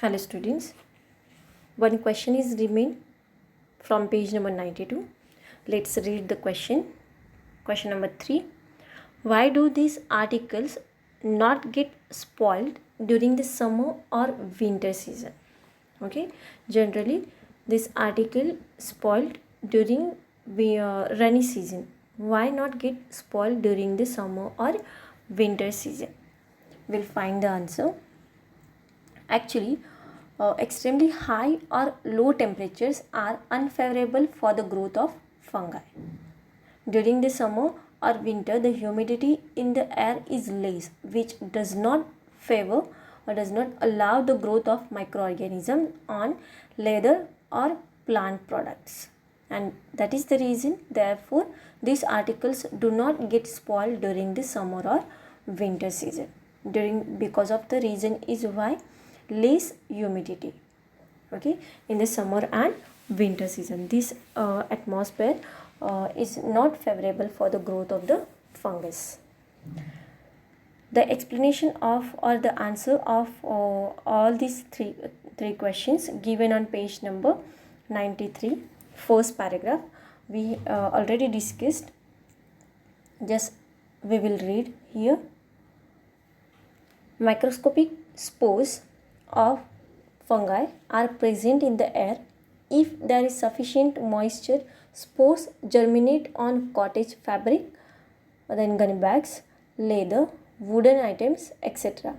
Hello students, one question is remain from page number 92. Let's read the question. Question number 3. Why do these articles not get spoiled during the summer or winter season? Okay, generally this article spoiled during the rainy season. Why not get spoiled during the summer or winter season? We'll find the answer. Actually, extremely high or low temperatures are unfavorable for the growth of fungi. During the summer or winter, the humidity in the air is less, which does not favor or does not allow the growth of microorganisms on leather or plant products. And that is the reason, therefore, these articles do not get spoiled during the summer or winter season. Because of the reason is why less humidity, okay, in the summer and winter season, this atmosphere is not favorable for the growth of the fungus. The explanation of or the answer of all these three questions given on page number 93, first paragraph, we already discussed. Just we will read here. Microscopic spores of fungi are present in the air. If there is sufficient moisture, spores germinate on cottage fabric, then gunny bags, leather, wooden items, etc.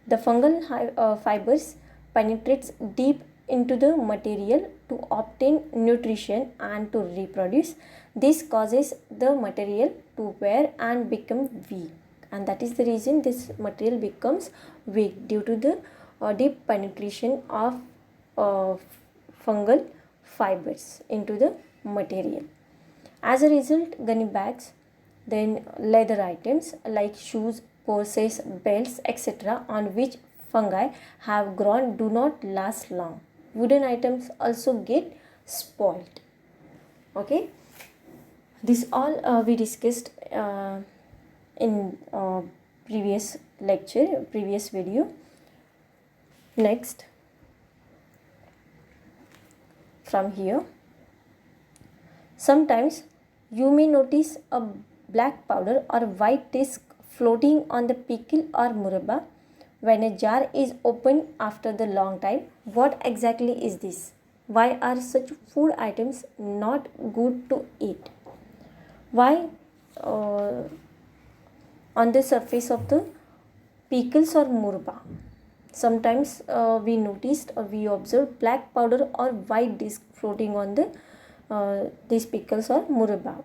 The fungal fibers penetrates deep into the material to obtain nutrition and to reproduce. This causes the material to wear and become weak, and that is the reason this material becomes weak due to the deep penetration of fungal fibers into the material. As a result, gunny bags, then leather items like shoes, purses, belts, etc., on which fungi have grown do not last long. Wooden items also get spoiled. Okay, this all we discussed in previous lecture, previous video. Next, from here, sometimes you may notice a black powder or white disc floating on the pickle or murabba when a jar is opened after the long time. What exactly is this? Why are such food items not good to eat? Why on the surface of the pickles or murabba, sometimes we noticed or we observed black powder or white disc floating on the these pickles or murabba.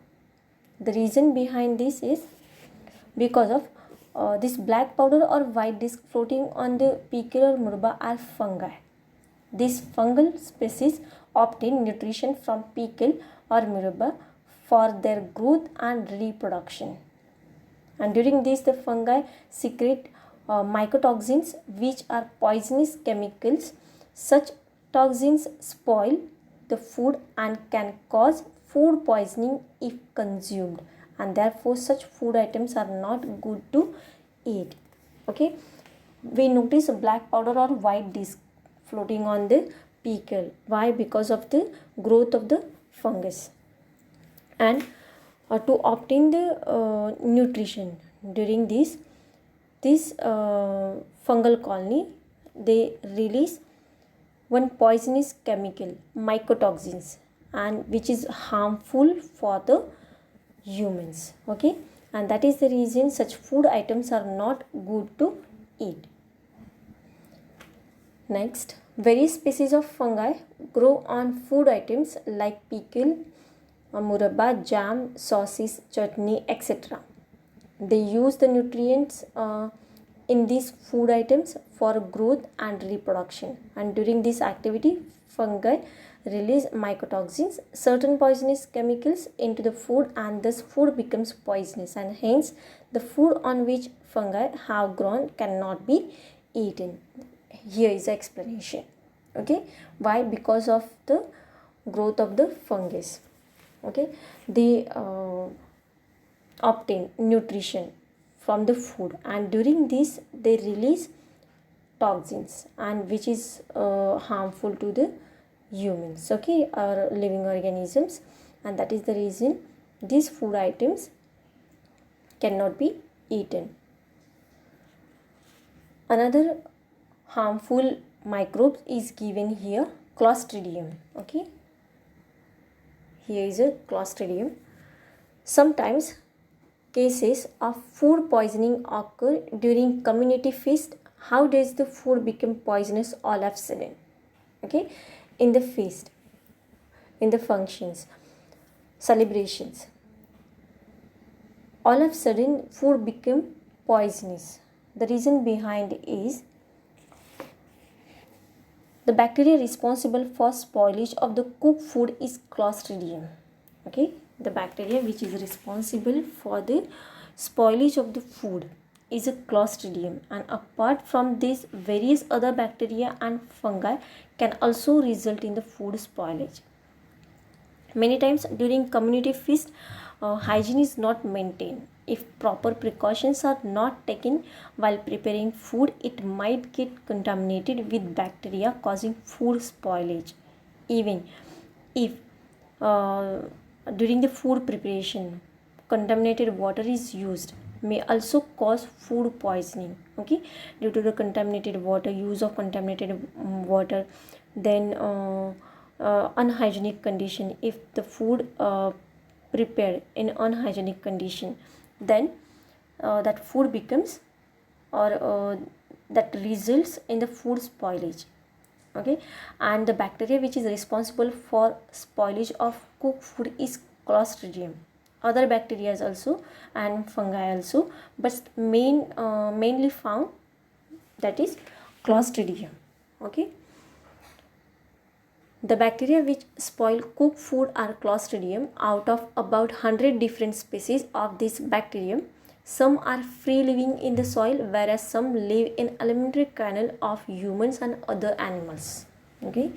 The reason behind this is because of this black powder or white disc floating on the pickle or murabba are fungi. These fungal species obtain nutrition from pickle or murabba for their growth and reproduction. And during this, the fungi secrete mycotoxins, which are poisonous chemicals. Such toxins spoil the food and can cause food poisoning if consumed, and therefore such food items are not good to eat. Okay, we notice a black powder or white disc floating on the pickle. Why? Because of the growth of the fungus. And to obtain the nutrition during this fungal colony, they release one poisonous chemical, mycotoxins, and which is harmful for the humans. Okay, and that is the reason such food items are not good to eat. Next, various species of fungi grow on food items like pickle, murabba, jam, sauces, chutney, etc. They use the nutrients in these food items for growth and reproduction, and during this activity fungi release mycotoxins, certain poisonous chemicals, into the food, and thus food becomes poisonous, and hence the food on which fungi have grown cannot be eaten. Here is the explanation. Okay, why? Because of the growth of the fungus. Okay, they obtain nutrition from the food, and during this they release toxins and which is harmful to the humans, okay, or living organisms, and that is the reason these food items cannot be eaten. Another harmful microbe is given here, Clostridium, okay. Here is a Clostridium. Sometimes cases of food poisoning occur during community feast. How does the food become poisonous all of a sudden? Okay, in the feast, in the functions, celebrations, all of a sudden food become poisonous. The reason behind is the bacteria responsible for spoilage of the cooked food is Clostridium. Okay, the bacteria which is responsible for the spoilage of the food is a Clostridium, and apart from this, various other bacteria and fungi can also result in the food spoilage. Many times during community feast, hygiene is not maintained. If proper precautions are not taken while preparing food, it might get contaminated with bacteria, causing food spoilage. Even if during the food preparation contaminated water is used, may also cause food poisoning, okay, due to the contaminated water, use of contaminated water, then unhygienic condition. If the food prepared in unhygienic condition, then that food becomes or that results in the food spoilage, okay. And the bacteria which is responsible for spoilage of cooked food is Clostridium. Other bacteria also and fungi also, but mainly found that is Clostridium, okay. The bacteria which spoil cooked food are Clostridium. Out of about 100 different species of this bacterium, some are free living in the soil, whereas some live in alimentary canal of humans and other animals, okay.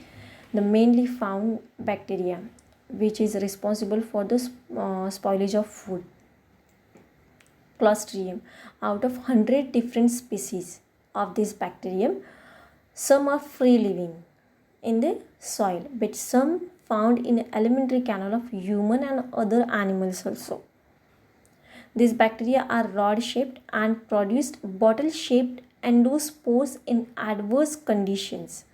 The mainly found bacteria which is responsible for the spoilage of food, Clostridium. Out of 100 different species of this bacterium, some are free living in the soil, but some found in alimentary canal of human and other animals also. These bacteria are rod shaped and produced bottle shaped endospores in adverse conditions.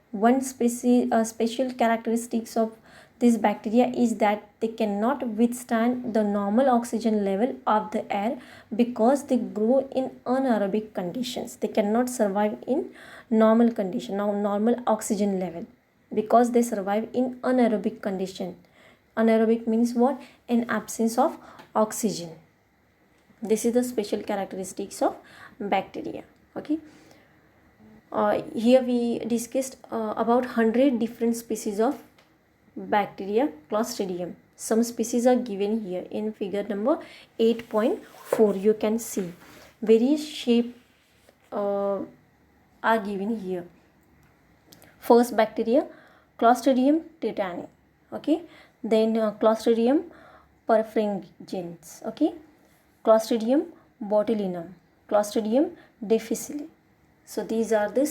One special characteristics of these bacteria is that they cannot withstand the normal oxygen level of the air because they grow in anaerobic conditions. They cannot survive in normal condition, now normal oxygen level, because they survive in anaerobic condition. Anaerobic means what? In absence of oxygen. This is the special characteristics of bacteria, okay. Here we discussed about 100 different species of bacteria Clostridium. Some species are given here in figure number 8.4. You can see various shape are given here. First bacteria Clostridium tetani, okay. Then Clostridium perfringens, okay. Clostridium botulinum, Clostridium difficile. So these are the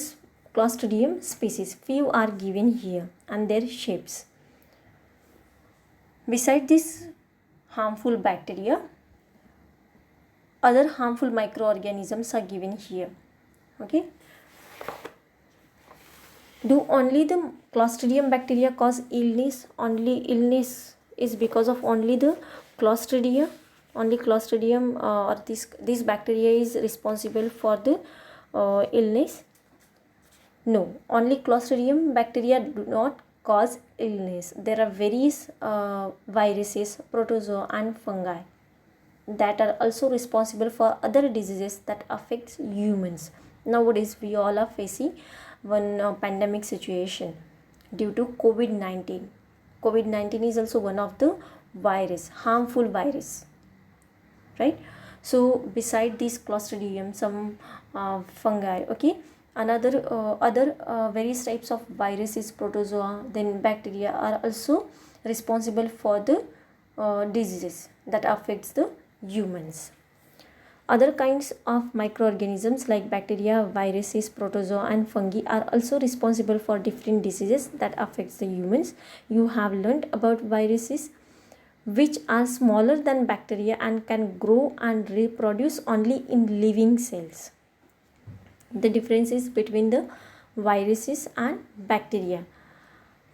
Clostridium species. Few are given here and their shapes. Beside this harmful bacteria, other harmful microorganisms are given here, okay. Do only the Clostridium bacteria cause illness? Only illness is because of only the Clostridia. Only Clostridium or this bacteria is responsible for the illness? No, only Clostridium bacteria do not cause illness. There are various viruses, protozoa and fungi that are also responsible for other diseases that affects humans. Nowadays we all are facing one pandemic situation due to COVID-19. COVID-19 is also one of the virus, harmful virus, right? So beside this Clostridium, some fungi, okay. Another other various types of viruses, protozoa, then bacteria are also responsible for the diseases that affects the humans. Other kinds of microorganisms like bacteria, viruses, protozoa and fungi are also responsible for different diseases that affects the humans. You have learned about viruses, which are smaller than bacteria and can grow and reproduce only in living cells. The differences between the viruses and bacteria.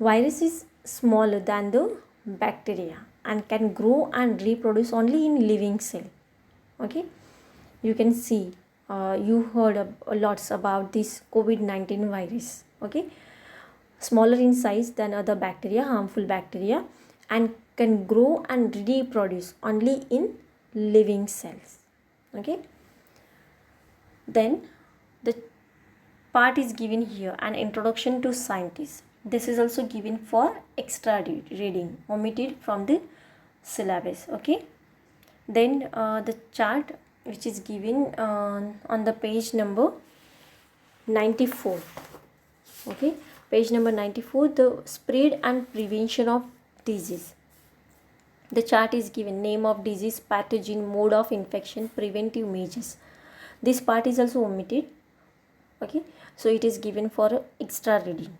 Virus is smaller than the bacteria and can grow and reproduce only in living cell. Okay, you can see, you heard lots about this COVID-19 virus. Okay, smaller in size than other bacteria, harmful bacteria, and can grow and reproduce only in living cells. Okay, then the part is given here, an introduction to scientists. This is also given for extra reading, omitted from the syllabus. Okay, then the chart which is given on the page number 94. Okay, page number 94, the spread and prevention of disease. The chart is given, name of disease, pathogen, mode of infection, preventive measures. This part is also omitted. Okay, so it is given for extra reading.